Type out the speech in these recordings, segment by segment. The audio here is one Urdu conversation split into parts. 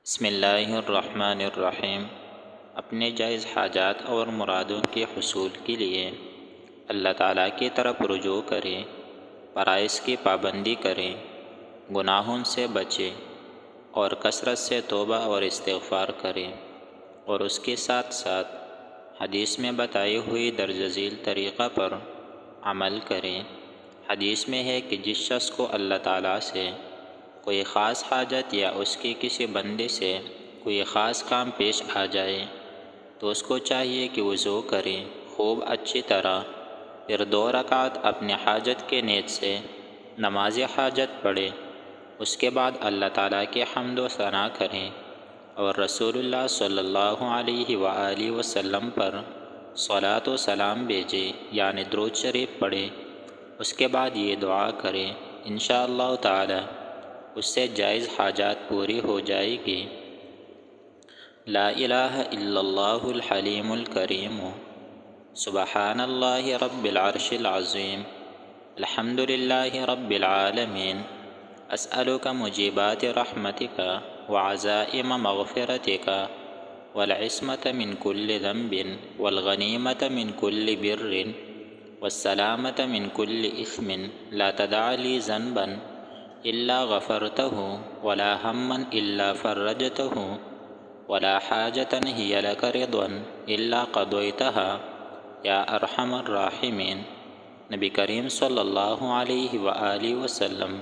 بسم اللہ الرحمن الرحیم۔ اپنے جائز حاجات اور مرادوں کے حصول کے لیے اللہ تعالیٰ کی طرف رجوع کریں، فرائض کی پابندی کریں، گناہوں سے بچیں اور کثرت سے توبہ اور استغفار کریں، اور اس کے ساتھ ساتھ حدیث میں بتائی ہوئی درج ذیل طریقہ پر عمل کریں۔ حدیث میں ہے کہ جس شخص کو اللہ تعالیٰ سے کوئی خاص حاجت یا اس کے کسی بندے سے کوئی خاص کام پیش آ جائے تو اس کو چاہیے کہ وضو کرے خوب اچھی طرح، پھر 2 رکعت اپنے حاجت کے نیت سے نماز حاجت پڑھے، اس کے بعد اللہ تعالیٰ کی حمد و ثنا کریں اور رسول اللہ صلی اللہ علیہ وآلہ وسلم پر صلاۃ و سلام بھیجے، یعنی درود شریف پڑھے۔ اس کے بعد یہ دعا کریں، انشاءاللہ تعالی اس سے جائز حاجات پوری ہو جائے گی۔ لا الہ الا اللہ الحلیم الکریم، سبحان اللہ رب العرش العظیم، الحمد للہ رب العالمین، اسألک مجیبات رحمتک وعزائم مغفرتک والعصمة من كل ذنب والغنیمة من كل بر والسلامة من كل إثم، لا تدع لي ذنبا إلا غفرته ولا هما إلا فرجته ولا حاجة هي لك رضا إلا قضيتها یا ارحم الراحمین۔ نبی کریم صلی اللہ علیہ وآلہ وسلم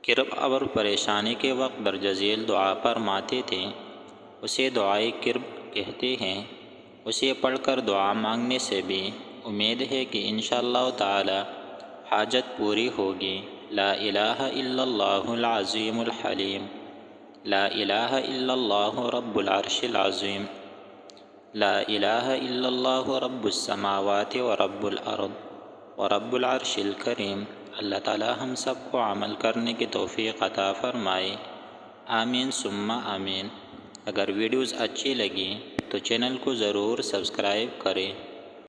کرب اور پریشانی کے وقت درج ذیل دعا فرماتے تھے، اسے دعائے کرب کہتے ہیں۔ اسے پڑھ کر دعا مانگنے سے بھی امید ہے کہ انشاءاللہ تعالی حاجت پوری ہوگی۔ لا الہ الا اللہ العظیم الحلیم، لا الہ الا اللہ رب العرش العظیم، لا الہ الا اللہ رب السماوات ورب الارض ورب العرش الکریم۔ اللہ تعالی ہم سب کو عمل کرنے کی توفیق عطا فرمائے، آمین ثم آمین۔ اگر ویڈیوز اچھی لگی تو چینل کو ضرور سبسکرائب کریں۔